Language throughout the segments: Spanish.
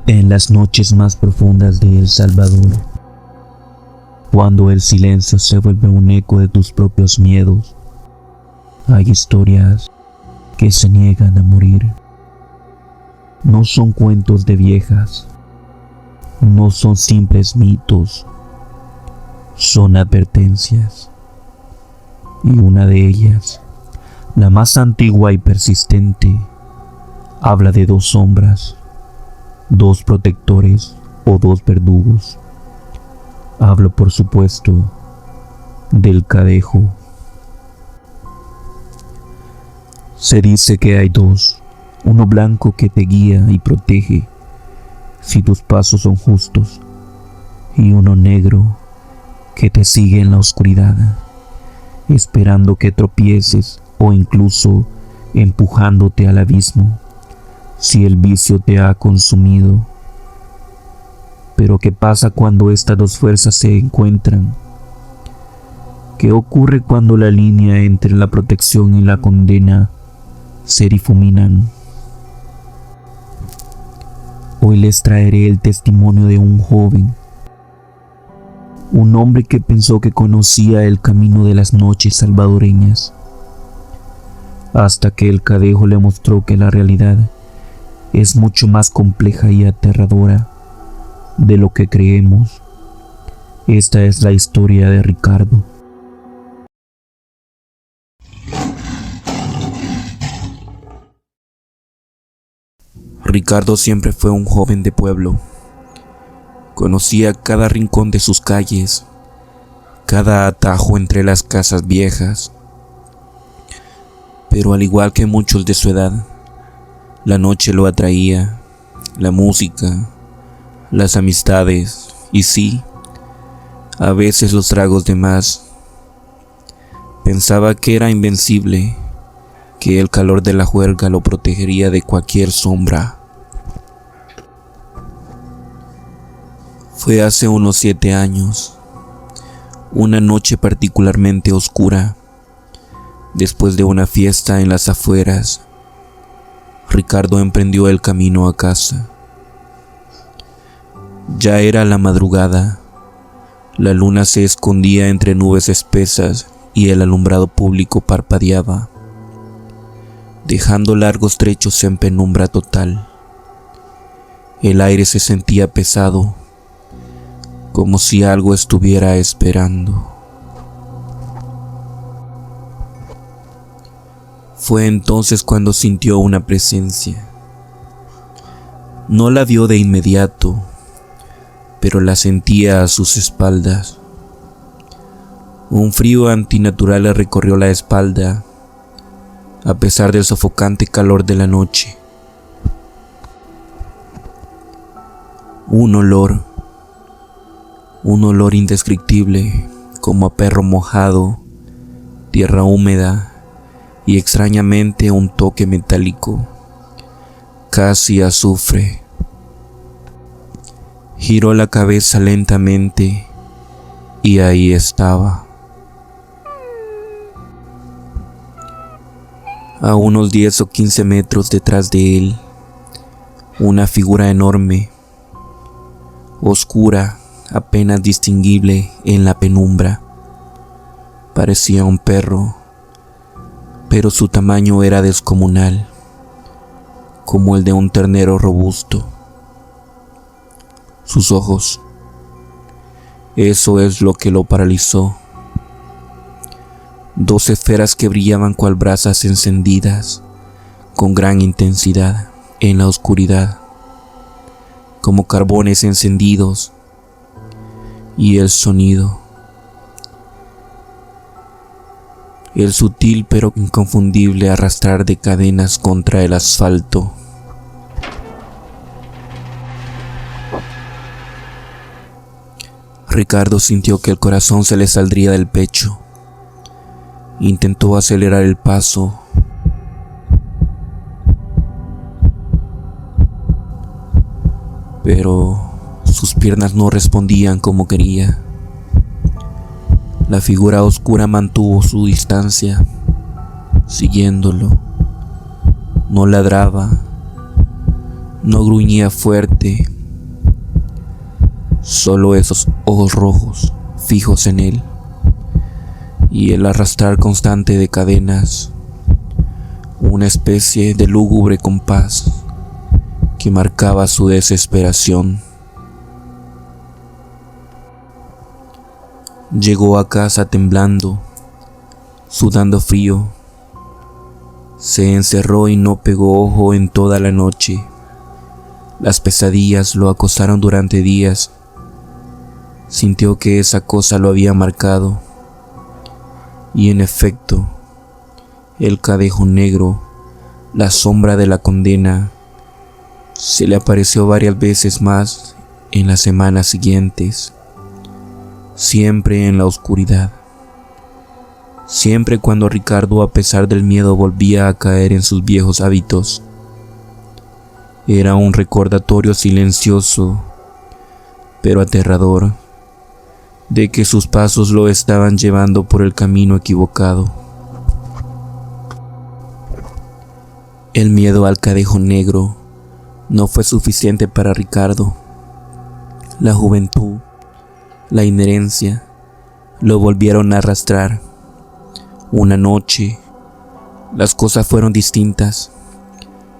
En las noches más profundas de El Salvador, cuando el silencio se vuelve un eco de tus propios miedos, hay historias que se niegan a morir. No son cuentos de viejas, no son simples mitos, son advertencias. Y una de ellas, la más antigua y persistente, habla de dos sombras, dos protectores o dos verdugos. Hablo, por supuesto, del Cadejo. Se dice que hay dos, uno blanco que te guía y protege si tus pasos son justos, y uno negro que te sigue en la oscuridad, esperando que tropieces o incluso empujándote al abismo si el vicio te ha consumido. Pero ¿qué pasa cuando estas dos fuerzas se encuentran? ¿Qué ocurre cuando la línea entre la protección y la condena se difuminan? Hoy les traeré el testimonio de un joven, un hombre que pensó que conocía el camino de las noches salvadoreñas, hasta que el Cadejo le mostró que la realidad es mucho más compleja y aterradora de lo que creemos. Esta es la historia de Ricardo. Ricardo siempre fue un joven de pueblo. Conocía cada rincón de sus calles, cada atajo entre las casas viejas. Pero al igual que muchos de su edad, la noche lo atraía, la música, las amistades y sí, a veces los tragos de más. Pensaba que era invencible, que el calor de la juerga lo protegería de cualquier sombra. Fue hace unos 7 años, una noche particularmente oscura, después de una fiesta en las afueras. Ricardo emprendió el camino a casa. Ya era la madrugada, la luna se escondía entre nubes espesas y el alumbrado público parpadeaba, dejando largos trechos en penumbra total. El aire se sentía pesado, como si algo estuviera esperando. Fue entonces cuando sintió una presencia. No la vio de inmediato, pero la sentía a sus espaldas. Un frío antinatural le recorrió la espalda, a pesar del sofocante calor de la noche. Un olor indescriptible, como a perro mojado, tierra húmeda y extrañamente un toque metálico, casi azufre. Giró la cabeza lentamente y ahí estaba. A unos 10 o 15 metros detrás de él, una figura enorme, oscura, apenas distinguible en la penumbra. Parecía un perro, pero su tamaño era descomunal, como el de un ternero robusto. Sus ojos, eso es lo que lo paralizó. 2 esferas que brillaban cual brasas encendidas con gran intensidad en la oscuridad, como carbones encendidos, y el sonido, el sutil pero inconfundible arrastrar de cadenas contra el asfalto. Ricardo sintió que el corazón se le saldría del pecho. Intentó acelerar el paso, pero sus piernas no respondían como quería. La figura oscura mantuvo su distancia, siguiéndolo. No ladraba, no gruñía fuerte, Solo esos ojos rojos fijos en él y el arrastrar constante de cadenas, una especie de lúgubre compás que marcaba su desesperación. Llegó a casa temblando, sudando frío. Se encerró y no pegó ojo en toda la noche. Las pesadillas lo acosaron durante días. Sintió que esa cosa lo había marcado. Y en efecto, el cadejo negro, la sombra de la condena, se le apareció varias veces más en las semanas siguientes, siempre en la oscuridad. Siempre cuando Ricardo, a pesar del miedo, volvía a caer en sus viejos hábitos. Era un recordatorio silencioso, pero aterrador, de que sus pasos lo estaban llevando por el camino equivocado. El miedo al cadejo negro no fue suficiente para Ricardo. La juventud, la inherencia, lo volvieron a arrastrar. Una noche, las cosas fueron distintas.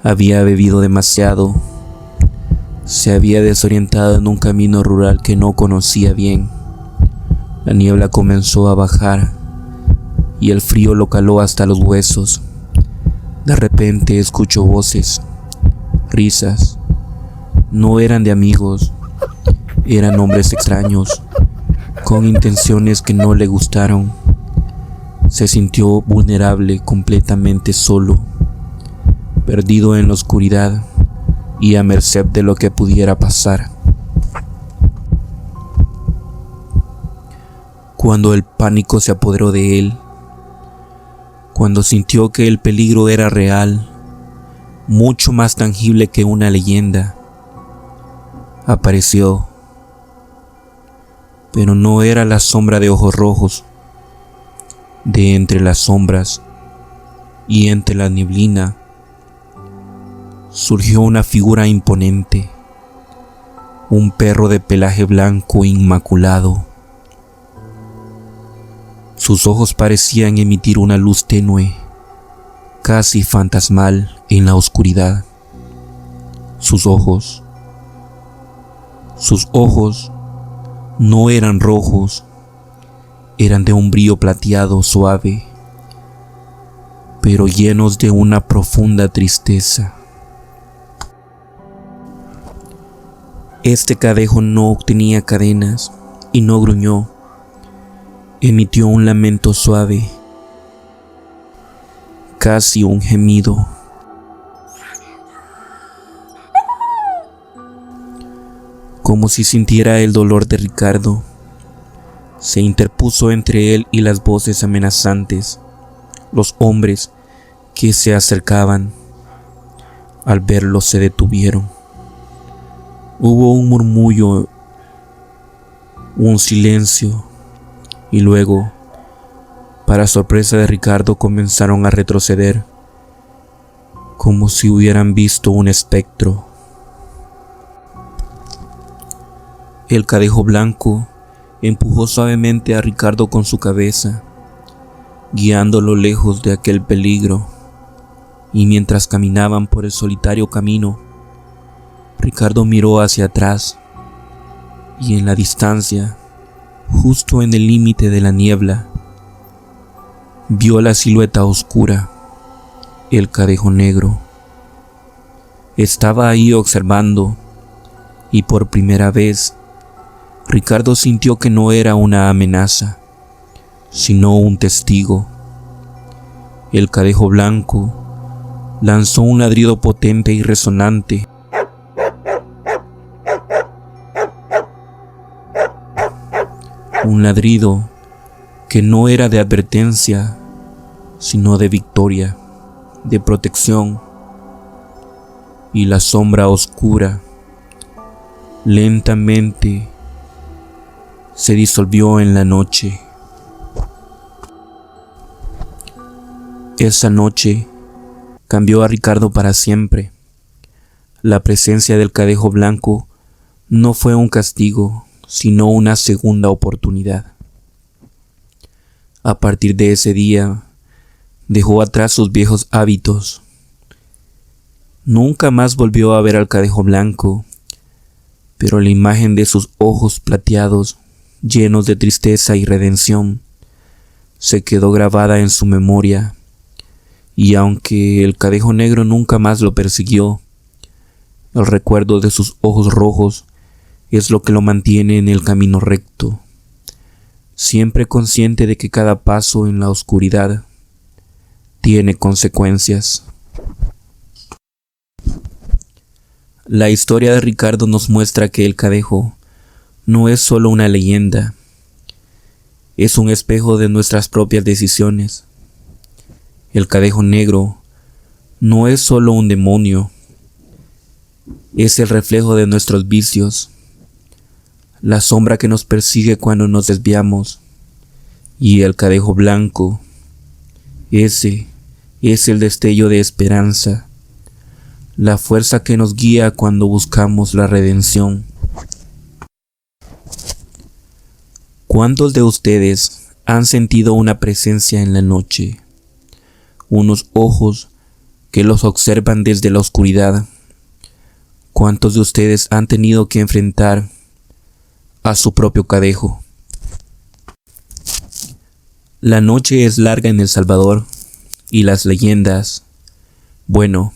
Había bebido demasiado. Se había desorientado en un camino rural que no conocía bien. La niebla comenzó a bajar y el frío lo caló hasta los huesos. De repente escuchó voces, risas. No eran de amigos, eran hombres extraños, con intenciones que no le gustaron. Se sintió vulnerable, completamente solo, perdido en la oscuridad y a merced de lo que pudiera pasar. Cuando el pánico se apoderó de él, cuando sintió que el peligro era real, mucho más tangible que una leyenda, apareció. Pero no era la sombra de ojos rojos. De entre las sombras y entre la neblina surgió una figura imponente, un perro de pelaje blanco inmaculado. Sus ojos parecían emitir una luz tenue, casi fantasmal en la oscuridad. Sus ojos no eran rojos, eran de un brillo plateado suave, pero llenos de una profunda tristeza. Este cadejo no tenía cadenas y no gruñó. Emitió un lamento suave, casi un gemido. Como si sintiera el dolor de Ricardo, se interpuso entre él y las voces amenazantes, los hombres que se acercaban. Al verlo se detuvieron. Hubo un murmullo, un silencio, y luego, para sorpresa de Ricardo, comenzaron a retroceder, como si hubieran visto un espectro. El cadejo blanco empujó suavemente a Ricardo con su cabeza, guiándolo lejos de aquel peligro, y mientras caminaban por el solitario camino, Ricardo miró hacia atrás, y en la distancia, justo en el límite de la niebla, vio la silueta oscura, el cadejo negro. Estaba ahí observando, y por primera vez, Ricardo sintió que no era una amenaza, sino un testigo. El cadejo blanco lanzó un ladrido potente y resonante. Un ladrido que no era de advertencia, sino de victoria, de protección. Y la sombra oscura lentamente se disolvió en la noche. Esa noche cambió a Ricardo para siempre. La presencia del cadejo blanco no fue un castigo, sino una segunda oportunidad. A partir de ese día, dejó atrás sus viejos hábitos. Nunca más volvió a ver al Cadejo Blanco, pero la imagen de sus ojos plateados, llenos de tristeza y redención, se quedó grabada en su memoria, y aunque el Cadejo Negro nunca más lo persiguió, el recuerdo de sus ojos rojos es lo que lo mantiene en el camino recto, siempre consciente de que cada paso en la oscuridad tiene consecuencias. La historia de Ricardo nos muestra que el Cadejo no es solo una leyenda, es un espejo de nuestras propias decisiones. El Cadejo Negro no es solo un demonio, es el reflejo de nuestros vicios, la sombra que nos persigue cuando nos desviamos, y el Cadejo Blanco, ese es el destello de esperanza, la fuerza que nos guía cuando buscamos la redención. ¿Cuántos de ustedes han sentido una presencia en la noche? Unos ojos que los observan desde la oscuridad. ¿Cuántos de ustedes han tenido que enfrentar a su propio cadejo? La noche es larga en El Salvador y las leyendas, bueno,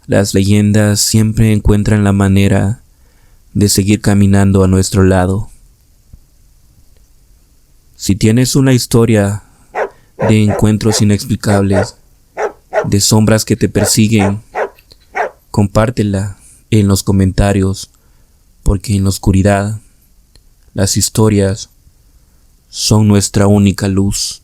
las leyendas siempre encuentran la manera de seguir caminando a nuestro lado. Si tienes una historia de encuentros inexplicables, de sombras que te persiguen, compártela en los comentarios, porque en la oscuridad las historias son nuestra única luz.